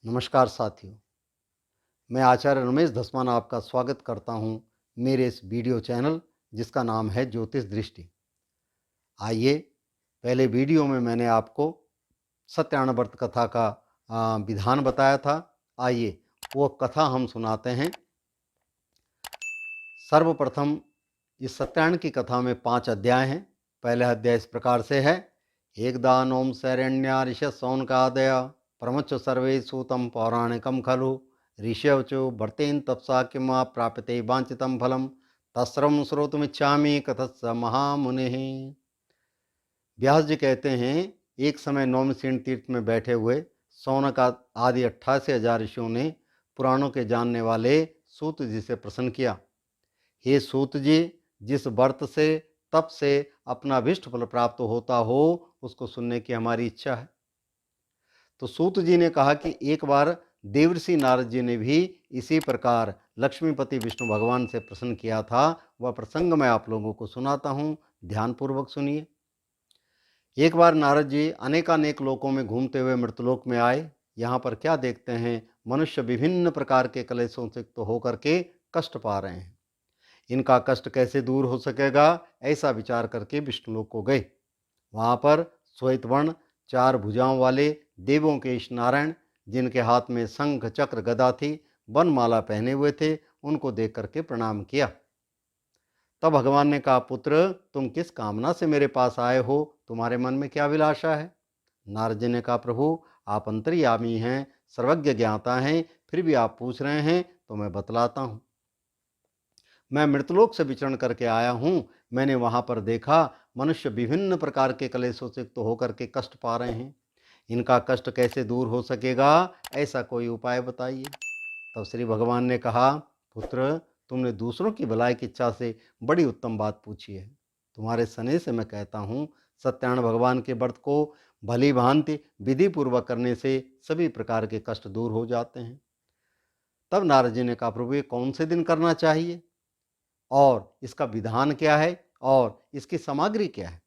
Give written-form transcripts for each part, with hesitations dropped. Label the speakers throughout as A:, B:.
A: नमस्कार साथियों, मैं आचार्य रमेश धस्मान आपका स्वागत करता हूं मेरे इस वीडियो चैनल जिसका नाम है ज्योतिष दृष्टि। आइए, पहले वीडियो में मैंने आपको सत्यायन व्रत कथा का विधान बताया था। आइए वो कथा हम सुनाते हैं। सर्वप्रथम इस सत्यायन की कथा में 5 अध्याय हैं। पहला अध्याय इस प्रकार से है। एकदा नोम शरण्या ऋष सौनकादय प्रमुच सर्वे सूतम पौराणिकम खलु ऋषवचो भर्तेन तपसा किमा प्राप्यते वांछितं फलम तस्रम श्रोतुमिच्छामि कथस्स महामुने। व्यास जी कहते हैं, एक समय नौमसेन तीर्थ में बैठे हुए सौनक आदि 88,000 ऋषियों ने पुराणों के जानने वाले सूत जी से प्रश्न किया। हे सूत जी, जिस व्रत से तप से अपना अभिष्ट फल प्राप्त होता हो उसको सुनने की हमारी इच्छा है। तो सूत जी ने कहा कि एक बार देवर्षि नारद जी ने भी इसी प्रकार लक्ष्मीपति विष्णु भगवान से प्रश्न किया था। वह प्रसंग मैं आप लोगों को सुनाता हूँ, ध्यानपूर्वक सुनिए। एक बार नारद जी अनेकानेक लोकों में घूमते हुए मृतलोक में आए। यहाँ पर क्या देखते हैं, मनुष्य विभिन्न प्रकार के क्लेशों से युक्त होकर के कष्ट पा रहे हैं। इनका कष्ट कैसे दूर हो सकेगा, ऐसा विचार करके विष्णुलोक को गए। वहाँ पर श्वेत वर्ण 4 भुजाओं वाले देवों के ईश नारायण, जिनके हाथ में शंख चक्र गदा थी, वनमाला पहने हुए थे, उनको देख करके प्रणाम किया। तब भगवान ने कहा, पुत्र तुम किस कामना से मेरे पास आए हो, तुम्हारे मन में क्या अभिलाषा है। नारद जी ने कहा, प्रभु आप अंतर्यामी हैं, सर्वज्ञ ज्ञाता हैं, फिर भी आप पूछ रहे हैं तो मैं बतलाता हूँ। मैं मृतलोक से विचरण करके आया हूँ। मैंने वहाँ पर देखा मनुष्य विभिन्न प्रकार के क्लेशों से युक्त होकर के कष्ट पा रहे हैं। इनका कष्ट कैसे दूर हो सकेगा, ऐसा कोई उपाय बताइए। तब श्री भगवान ने कहा, पुत्र तुमने दूसरों की भलाई की इच्छा से बड़ी उत्तम बात पूछी है। तुम्हारे स्नेह से मैं कहता हूँ, सत्यायन भगवान के व्रत को भली भांति विधि पूर्वक करने से सभी प्रकार के कष्ट दूर हो जाते हैं। तब नारद जी ने कहा, प्रभु ये कौन से दिन करना चाहिए और इसका विधान क्या है और इसकी सामग्री क्या है।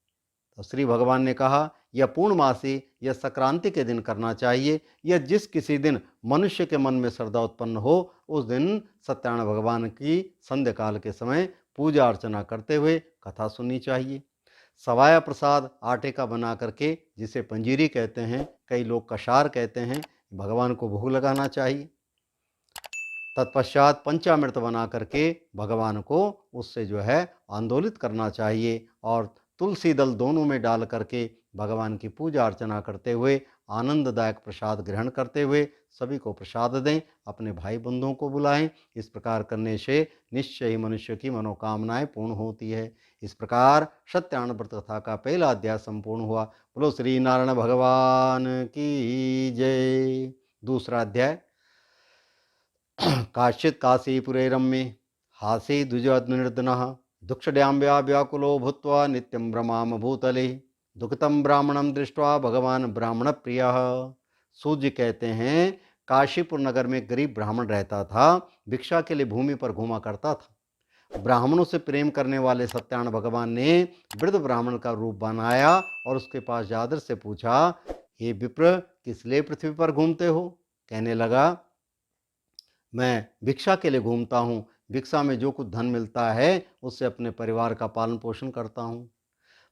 A: तो श्री भगवान ने कहा, यह पूर्णमासी या संक्रांति के दिन करना चाहिए, या जिस किसी दिन मनुष्य के मन में श्रद्धा उत्पन्न हो उस दिन सत्यायन भगवान की संध्या काल के समय पूजा अर्चना करते हुए कथा सुननी चाहिए। सवाया प्रसाद आटे का बना करके, जिसे पंजीरी कहते हैं, कई लोग कशार कहते हैं, भगवान को भोग लगाना चाहिए। तत्पश्चात पंचामृत बना करके भगवान को उससे आंदोलित करना चाहिए और तुलसी दल दोनों में डाल करके भगवान की पूजा अर्चना करते हुए आनंददायक प्रसाद ग्रहण करते हुए सभी को प्रसाद दें, अपने भाई बंधुओं को बुलाएं। इस प्रकार करने से निश्चय ही मनुष्य की मनोकामनाएं पूर्ण होती है। इस प्रकार सत्यायन व्रत कथा का पहला अध्याय संपूर्ण हुआ। बोलो श्री नारायण भगवान की जय। दूसरा अध्याय। काश्चित् काशीपुरे रम्ये हासे द्विजनिर्धनः दुक्षड्याम्ब्या व्याकुलो भूत्वा नित्यं भ्रमाम भूतले दुखितं ब्राह्मणं दृष्ट्वा भगवान ब्राह्मण प्रियः। सूर्य कहते हैं, काशीपुर नगर में गरीब ब्राह्मण रहता था, भिक्षा के लिए भूमि पर घूमा करता था। ब्राह्मणों से प्रेम करने वाले सत्यायन भगवान ने वृद्ध ब्राह्मण का रूप बनाया और उसके पास जाकर से पूछा, हे विप्र किस लिए पृथ्वी पर घूमते हो। कहने लगा, मैं भिक्षा के लिए घूमता हूँ, भिक्षा में जो कुछ धन मिलता है उससे अपने परिवार का पालन पोषण करता हूँ।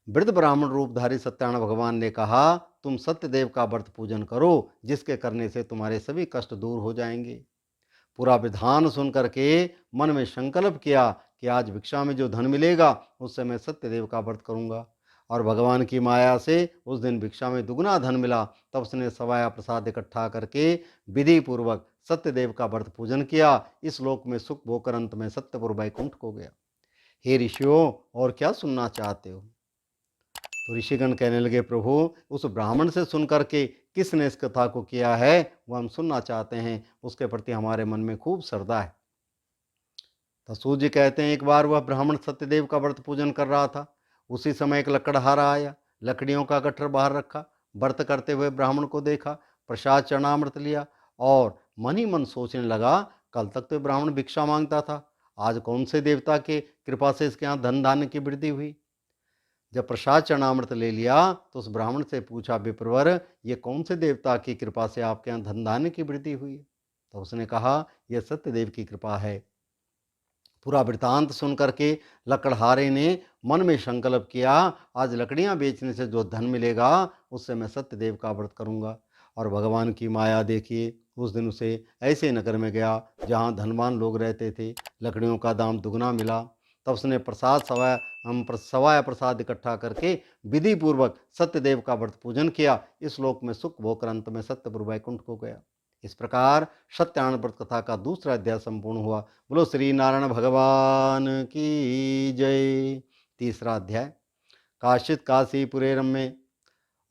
A: वृद्ध ब्राह्मण रूपधारी सत्यायन भगवान ने कहा, तुम सत्यदेव का व्रत पूजन करो, जिसके करने से तुम्हारे सभी कष्ट दूर हो जाएंगे। पूरा विधान सुन करके मन में संकल्प किया कि आज भिक्षा में जो धन मिलेगा उससे मैं सत्यदेव का व्रत करूंगा। और भगवान की माया से उस दिन भिक्षा में दुगना धन मिला। तब उसने सवाया प्रसाद इकट्ठा करके विधि पूर्वक सत्यदेव का व्रत पूजन किया। इस लोक में सुख भोकर अंत में सत्यपुर वैकुंठ को गया। हे ऋषियों, और क्या सुनना चाहते हो। तो ऋषिगण कहने लगे, प्रभु उस ब्राह्मण से सुन करके किसने इस कथा को किया है वह हम सुनना चाहते हैं, उसके प्रति हमारे मन में खूब श्रद्धा है। तो सूर्य कहते हैं, एक बार वह ब्राह्मण सत्यदेव का व्रत पूजन कर रहा था। उसी समय एक लकड़हारा आया, लकड़ियों का गट्ठर बाहर रखा, व्रत करते हुए ब्राह्मण को देखा, प्रसाद चरणामृत लिया और मन ही मन सोचने लगा, कल तक तो ब्राह्मण भिक्षा मांगता था, आज कौन से देवता के कृपा से इसके यहाँ धन धान्य की वृद्धि हुई। जब प्रसाद चरणामृत ले लिया तो उस ब्राह्मण से पूछा, विप्रवर, ये कौन से देवता की कृपा से आपके यहाँ धन धान्य की वृद्धि हुई? तो उसने कहा, यह सत्यदेव की कृपा है। पूरा वृतांत सुन करके लकड़हारे ने मन में संकल्प किया, आज लकड़ियां बेचने से जो धन मिलेगा उससे मैं सत्यदेव का व्रत करूंगा। और भगवान की माया देखिए, उस दिन उसे ऐसे नगर में गया जहां धनवान लोग रहते थे, लकड़ियों का दाम दुगना मिला। तब उसने प्रसाद सवाया प्रसाद इकट्ठा करके विधि पूर्वक सत्यदेव का व्रत पूजन किया। इस लोक में सुख भोकर अंत में सत्यपुर वैकुंठ को गया। इस प्रकार सत्यानंद व्रत कथा का दूसरा अध्याय संपूर्ण हुआ। बोलो श्री नारायण भगवान की जय। तीसरा अध्याय। काशित काशीपुरे रम्ये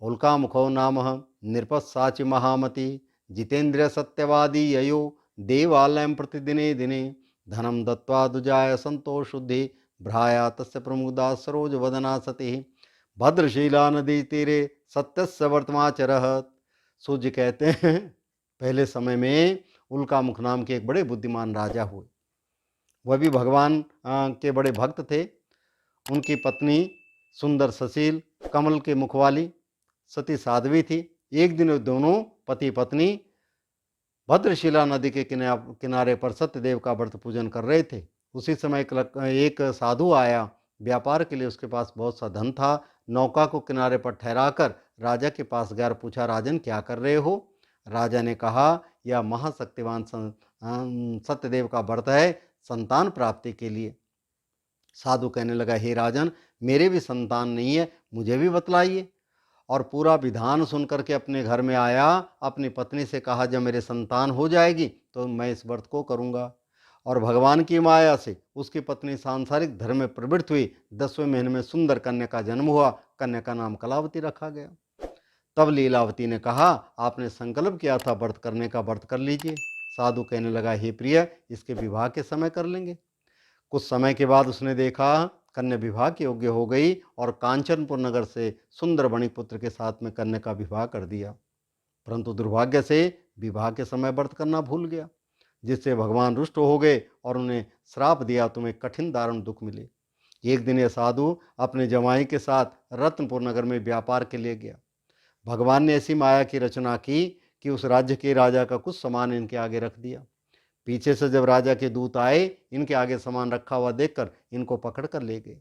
A: उल्का मुखो नाम नृपस्साचि महामति जितेन्द्रिय सत्यवादी ययो देवालयं प्रतिदिने दिने धनम दत्वा दुजाय संतोष शुद्धि भ्राया तस्य प्रमुदा सरोज वदना सती भद्रशीला नदी तीरे सत्यस्य वर्तमाचरहत। सूर्य कहते हैं, पहले समय में उल्का मुख नाम के एक बड़े बुद्धिमान राजा हुए। वह भी भगवान के बड़े भक्त थे। उनकी पत्नी सुंदर सुशील कमल के मुख वाली सती साध्वी थी। एक दिन दोनों पति पत्नी भद्रशिला नदी के किनारे पर सत्यदेव का व्रत पूजन कर रहे थे। उसी समय एक साधु आया। व्यापार के लिए उसके पास बहुत सा धन था। नौका को किनारे पर ठहराकर राजा के पास गया और पूछा, राजन क्या कर रहे हो? राजा ने कहा, यह महाशक्तिवान सत्यदेव का व्रत है संतान प्राप्ति के लिए। साधु कहने लगा, हे राजन, मेरे भी संतान नहीं है, मुझे भी बतलाइए। और पूरा विधान सुन करके अपने घर में आया। अपनी पत्नी से कहा, जब मेरे संतान हो जाएगी तो मैं इस व्रत को करूंगा। और भगवान की माया से उसकी पत्नी सांसारिक धर्म में प्रवृत्त हुई। 10वें महीने में सुंदर कन्या का जन्म हुआ। कन्या का नाम कलावती रखा गया। तब लीलावती ने कहा, आपने संकल्प किया था व्रत करने का, व्रत कर लीजिए। साधु कहने लगा, हे प्रिय, इसके विवाह के समय कर लेंगे। कुछ समय के बाद उसने देखा कन्या विवाह के योग्य हो गई और कांचनपुर नगर से सुंदर बणिक पुत्र के साथ में कन्या का विवाह कर दिया। परंतु दुर्भाग्य से विवाह के समय व्रत करना भूल गया, जिससे भगवान रुष्ट हो गए और उन्हें श्राप दिया, तुम्हें कठिन दारुण दुख मिले। एक दिन यह साधु अपने जमाई के साथ रत्नपुर नगर में व्यापार के लिए गया। भगवान ने ऐसी माया की रचना की कि उस राज्य के राजा का कुछ सामान इनके आगे रख दिया। पीछे से जब राजा के दूत आए, इनके आगे सामान रखा हुआ देखकर इनको पकड़ कर ले गए।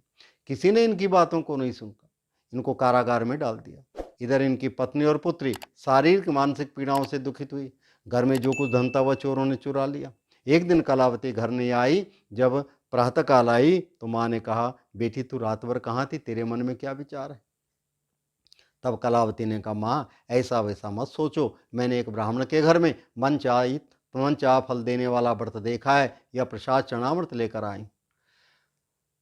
A: किसी ने इनकी बातों को नहीं सुनकर इनको कारागार में डाल दिया। इधर इनकी पत्नी और पुत्री शारीरिक मानसिक पीड़ाओं से दुखित हुई। घर में जो कुछ धन था वह चोरों ने चुरा लिया। एक दिन कलावती घर नहीं आई। जब प्रातःकाल आई तो माँ ने कहा, बेटी तू रात भर कहाँ थी, तेरे मन में क्या विचार है? तब कलावती ने कहा, माँ ऐसा वैसा मत सोचो, मैंने एक ब्राह्मण के घर में मन चाह फल देने वाला व्रत देखा है, यह प्रसाद चरणामृत लेकर आई।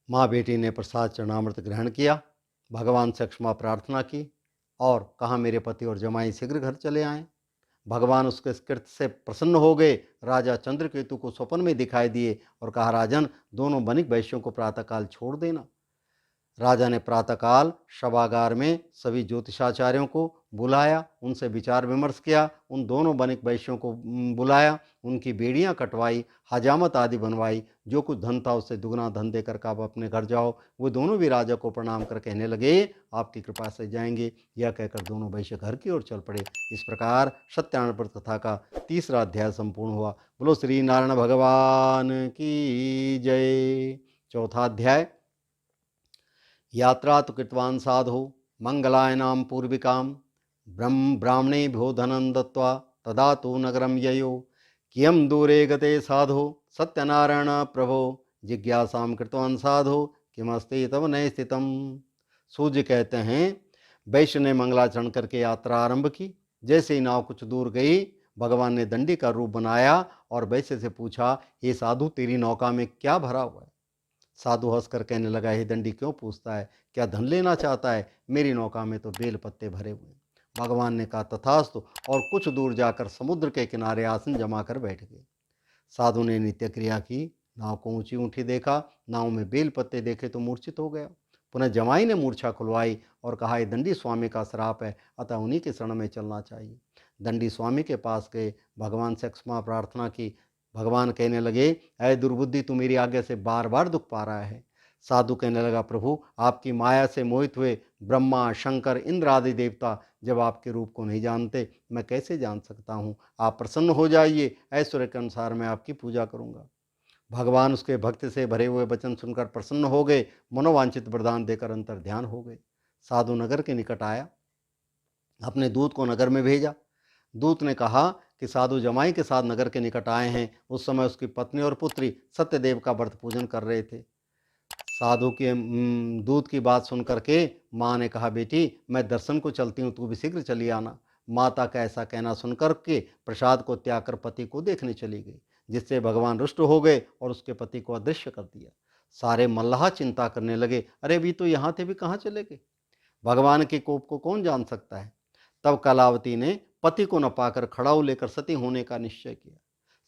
A: माँ बेटी ने प्रसाद चरणामृत ग्रहण किया, भगवान से क्षमा प्रार्थना की और कहा, मेरे पति और जमाई शीघ्र घर चले आए। भगवान उसके कृत्य से प्रसन्न हो गए। राजा चंद्रकेतु को स्वप्न में दिखाई दिए और कहा, राजन, दोनों बनिक वैश्यों को प्रातःकाल छोड़ देना। राजा ने प्रातःकाल सभागार में सभी ज्योतिषाचार्यों को बुलाया, उनसे विचार विमर्श किया। उन दोनों बनिक वैश्यों को बुलाया, उनकी बेड़ियां कटवाई, हजामत आदि बनवाई। जो कुछ धन था उससे दुगना धन देकर का आप अपने घर जाओ। वो दोनों भी राजा को प्रणाम कर कहने लगे, आपकी कृपा से जाएंगे। यह कहकर दोनों वैश्य घर की ओर चल पड़े। इस प्रकार सत्यानंद कथा का तीसरा अध्याय संपूर्ण हुआ। बोलो श्री नारायण भगवान की जय। चौथा अध्याय। यात्रा तो कृतवान साधु मंगलायनां पूर्विकां ब्राह्मणेभ्यो धनं दत्त्वा तदा तु नगरं ययो कियं दूरे गते साधु सत्यनारायण प्रभो जिज्ञासां कृतवान साधु किमस्ति तव नये स्थितम्। सूर्य कहते हैं, वैश्य ने मंगलाचरण करके यात्रा आरंभ की। जैसे ही नाव कुछ दूर गई, भगवान ने दंडी का रूप बनाया और वैश्य से पूछा, हे साधु, तेरी नौका में क्या भरा हुआ है? साधु हंसकर कहने लगा, हे दंडी, क्यों पूछता है? क्या धन लेना चाहता है? मेरी नौका में तो बेल पत्ते भरे हुए हैं। भगवान ने कहा, तथास्तु, और कुछ दूर जाकर समुद्र के किनारे आसन जमा कर बैठ गए। साधु ने नित्य क्रिया की, नाव को ऊंची ऊंची देखा, नाव में बेल पत्ते देखे तो मूर्छित हो गया। पुनः जमाई ने मूर्छा खुलवाई और कहा, ये दंडी स्वामी का श्राप है, अतः उन्हीं के शरण में चलना चाहिए। दंडी स्वामी के पास गए, भगवान से क्षमा प्रार्थना की। भगवान कहने लगे, अय दुर्बुद्धि, तू मेरी आज्ञा से बार बार दुख पा रहा है। साधु कहने लगा, प्रभु आपकी माया से मोहित हुए ब्रह्मा, शंकर, इंद्र आदि देवता जब आपके रूप को नहीं जानते, मैं कैसे जान सकता हूँ। आप प्रसन्न हो जाइए, ऐश्वर्य के अनुसार मैं आपकी पूजा करूँगा। भगवान उसके भक्ति से भरे हुए वचन सुनकर प्रसन्न हो गए, मनोवांछित वरदान देकर अंतर ध्यान हो गए। साधु नगर के निकट आया, अपने दूत को नगर में भेजा। दूत ने कहा कि साधु जमाई के साथ नगर के निकट आए हैं। उस समय उसकी पत्नी और पुत्री सत्यदेव का व्रत पूजन कर रहे थे। साधु के दूत की बात सुन करके माँ ने कहा, बेटी मैं दर्शन को चलती हूँ, तू भी शीघ्र चली आना। माता का ऐसा कहना सुनकर के प्रसाद को त्याग कर पति को देखने चली गई, जिससे भगवान रुष्ट हो गए और उसके पति को अदृश्य कर दिया। सारे मल्लाह चिंता करने लगे, अरे भी तो यहाँ थे, भी कहाँ चले गए। भगवान के कोप को कौन जान सकता है। तब कलावती ने पति को न पाकर खड़ाऊ लेकर सती होने का निश्चय किया।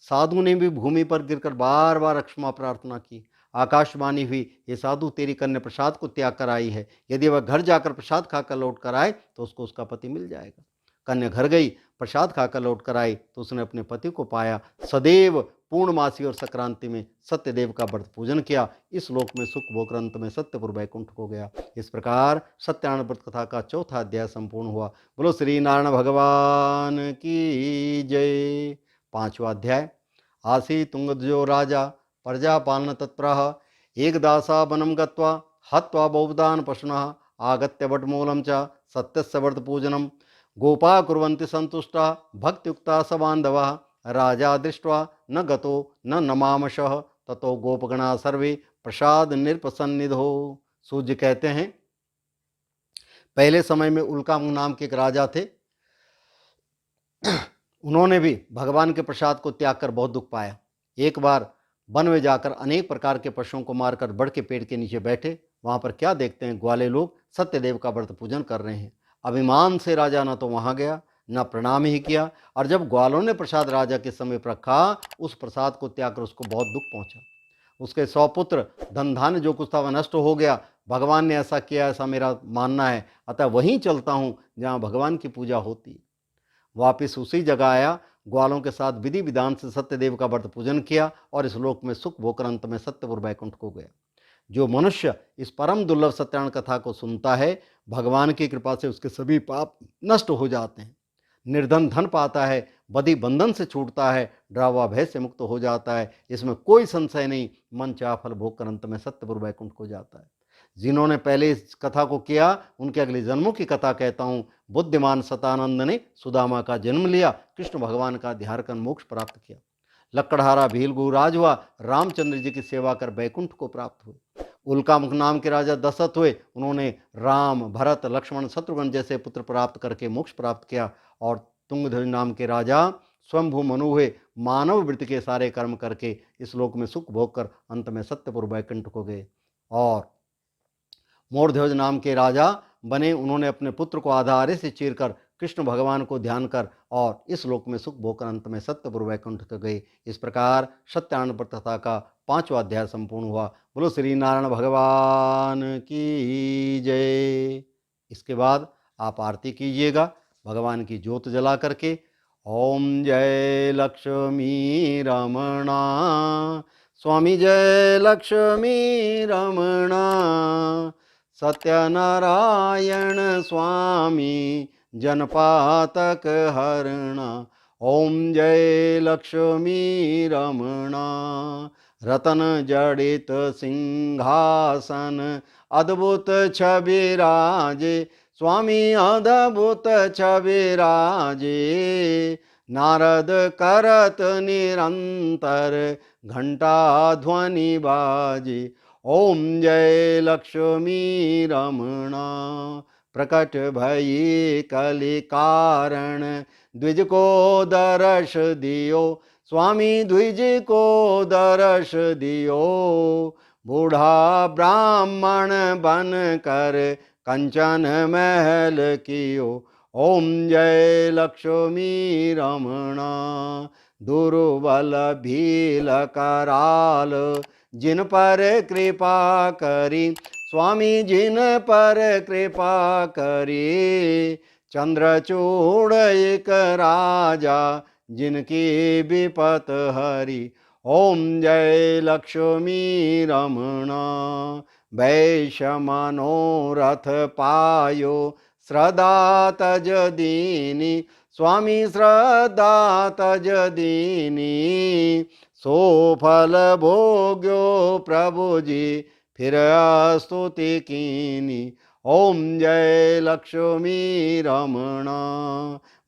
A: साधु ने भी भूमि पर गिरकर बार बार क्षमा प्रार्थना की। आकाशवाणी हुई, ये साधु तेरी कन्या प्रसाद को त्याग कर आई है, यदि वह घर जाकर प्रसाद खाकर लौट कर आए तो उसको उसका पति मिल जाएगा। कन्या घर गई, प्रसाद खाकर लौट कर आई तो उसने अपने पति को पाया। सदैव पूर्णमासी और संक्रांति में सत्यदेव का व्रत पूजन किया। इस लोक में सुख भोग अंत में सत्यपुर वैकुंठ को गया। इस प्रकार सत्यानंद व्रत कथा का चौथा अध्याय संपूर्ण हुआ। बोलो श्री नारायण भगवान की जय। पांचवा अध्याय। आसी तुंगध्वजो राजा प्रजा पालन तत्परः एक दासा वनं गत्वा हत्वा बहुदान पशुनः आगत्य वटमूलं च सत्यस्य व्रत पूजनं गोपा कुर्वन्ति संतुष्टा भक्तियुक्ता स बान्धवः राजा दृष्ट्वा न गतो न नमामशः ततो गोपगणा सर्वे प्रसाद निर्पसन्निधो। सूर्य कहते हैं, पहले समय में उल्का नाम के एक राजा थे। उन्होंने भी भगवान के प्रसाद को त्याग कर बहुत दुख पाया। एक बार वन में जाकर अनेक प्रकार के पशुओं को मारकर बड़ के पेड़ के नीचे बैठे। वहां पर क्या देखते हैं, ग्वाले लोग सत्यदेव का व्रत पूजन कर रहे हैं। अभिमान से राजा न तो वहां गया न प्रणाम ही किया, और जब ग्वालों ने प्रसाद राजा के समीप रखा, उस प्रसाद को त्याग कर उसको बहुत दुख पहुंचा। उसके 100 पुत्र, धन धान्य जो कुछ था वह नष्ट हो गया। भगवान ने ऐसा किया, ऐसा मेरा मानना है, अतः वहीं चलता हूँ जहाँ भगवान की पूजा होती। वापिस उसी जगह आया, ग्वालों के साथ विधि विधान से सत्यदेव का व्रत पूजन किया और इस लोक में सुख भोकर अंत में सत्यपुर वैकुंठ को गया। जो मनुष्य इस परम दुर्लभ सत्यानंद कथा को सुनता है, भगवान की कृपा से उसके सभी पाप नष्ट हो जाते हैं। निर्धन धन पाता है, बदी बंधन से छूटता है, डरावा भय से मुक्त हो जाता है। इसमें कोई संशय नहीं, मन चाह फल भोग कर अंत में सत्यपुर वैकुंठ को जाता है। जिन्होंने पहले इस कथा को किया, उनके अगले जन्मों की कथा कहता हूँ। बुद्धिमान सतानंद ने सुदामा का जन्म लिया, कृष्ण भगवान का ध्यान कर मोक्ष प्राप्त किया। लकड़हारा भील गुरुराज हुआ, रामचंद्र जी की सेवा कर वैकुंठ को प्राप्त हुए। उल्कामुख नाम के राजा दशरथ हुए, उन्होंने राम, भरत, लक्ष्मण, शत्रुघ्न जैसे पुत्र प्राप्त करके मोक्ष प्राप्त किया। और तुंगध्वज नाम के राजा स्वयंभू मनु हुए, मानव वृत्ति के सारे कर्म करके इस लोक में सुख भोग कर अंत में सत्यपुर वैकुंठ को गए। और मोरध्वज नाम के राजा बने, उन्होंने अपने पुत्र को आधारे से चीरकर कृष्ण भगवान को ध्यान कर और इस लोक में सुख भोग कर अंत में सत्यपुर वैकुंठ को गए। इस प्रकार सत्यानंद व्रत कथा का पांचवा अध्याय संपूर्ण हुआ। बोलो श्री नारायण भगवान की जय। इसके बाद आप आरती कीजिएगा भगवान की ज्योत जला करके। ओम जय लक्ष्मी रमणा, स्वामी जय लक्ष्मी रमणा, सत्यनारायण स्वामी जनपातक हरणा। ओम जय लक्ष्मी रमणा, रतन जड़ित सिंहासन अद्भुत छविराजे, स्वामी अद्भुत छविराजे। नारद करत निरंतर घंटा ध्वनि बाजे। ओम जय लक्ष्मी रमणा, प्रकट भई कलि कारण, द्विज को दर्श दियो, स्वामी द्विज को दर्श दियो। बूढ़ा ब्राह्मण बन कर कंचन महल कियो। ओम जय लक्ष्मी रमणा, दुर्बल भील कराल, जिन पर कृपा करी, स्वामी जिन पर कृपा करी। चंद्रचूड़ एक राजा, जिनकी विपत हरी। ओम जय लक्ष्मी रमणा, वैश्यमनोरथ पायो श्रद्धा तज दीनी, स्वामी श्रद्धा तज दीनी। सो फल भोग्यो प्रभु जी फिर स्तुति कीनी। ओम जय लक्ष्मी रमण।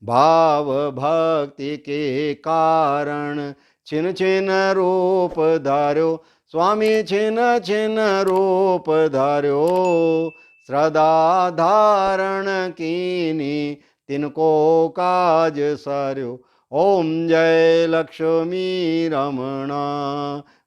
A: भाव भक्ति के कारण छिन छिन रूप धार्यो, स्वामी छिन छिन रूप धार्यो। श्रद्धा धारण कीनी तिनको काज सार्यो। ओम जय लक्ष्मी रमण।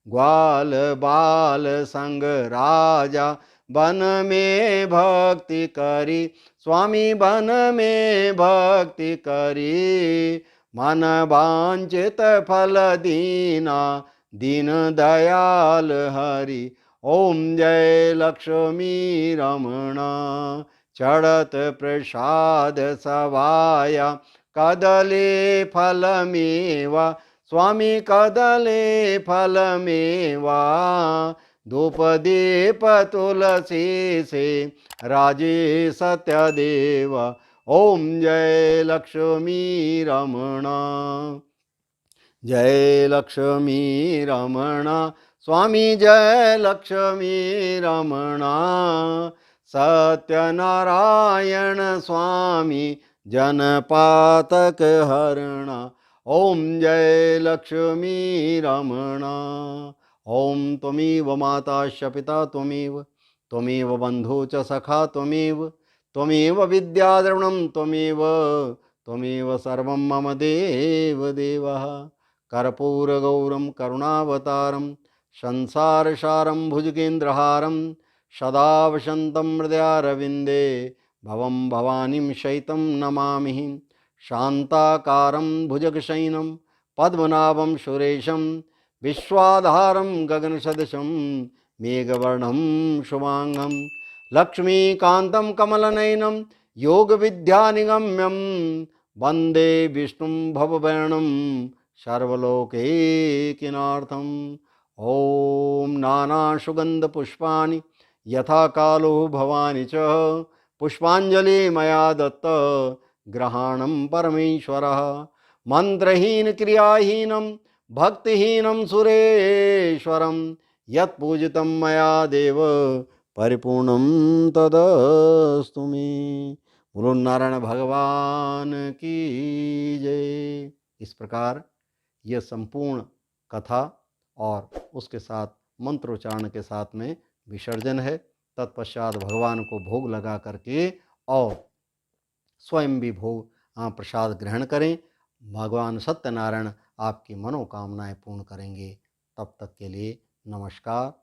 A: ग्वाल बाल संग राजा वन में भक्ति करी, स्वामी वन में भक्ति करी। मन वांछित फल दीना दीन दयाल हरि। ओम जय लक्ष्मी रमण। चढ़त प्रसाद सवाया कदले फल मेवा, स्वामी कदले फल मेवा। धूप दीप तुलसी से राजे सत्यदेव। ओम जय लक्ष्मी रमण। जय लक्ष्मी रमण, स्वामी जय लक्ष्मी रमण। सत्यनारायण स्वामी जनपातक हरण। ओम जय लक्ष्मी रमण। ओम त्वमेव माता च पिता त्वमेव, त्वमेव बंधु च सखा त्वमेव, त्वमेव विद्याद्रविणं त्वमेव, त्वमेव सर्वं मम देव देवः। कर्पूरगौरं करुणावतारं संसारसारं भुजगेन्द्रहारं सदा वसन्तं हृदयारविन्दे भवं भवानीं शयितं नमामि। शान्ताकारं भुजगशयनं पद्मनाभं सुरेशं विश्वाधारं गगनसदृशं मेघवर्णं शुभांगं लक्ष्मीकान्तं कमलनयनं योगविद्यानिगम्यं वन्दे विष्णुं भवभयणं सर्वलोकैकनाथम्। ॐ नानासुगन्धपुष्पाणि यथा कालो भवानि च पुष्पाञ्जलि मया दत्त ग्रहाणं परमेश्वरः। मन्त्रहीन क्रियाहीनं भक्तिहीनं सुरेश्वरं यत्पूजितं मया देव परिपूर्णं तदस्तु मे। बोलो नारायण भगवान की जय। इस प्रकार यह संपूर्ण कथा और उसके साथ मंत्रोच्चारण के साथ में विसर्जन है। तत्पश्चात भगवान को भोग लगा करके और स्वयं भी भोग प्रसाद ग्रहण करें। भगवान सत्यनारायण आपकी मनोकामनाएं पूर्ण करेंगे। तब तक के लिए नमस्कार।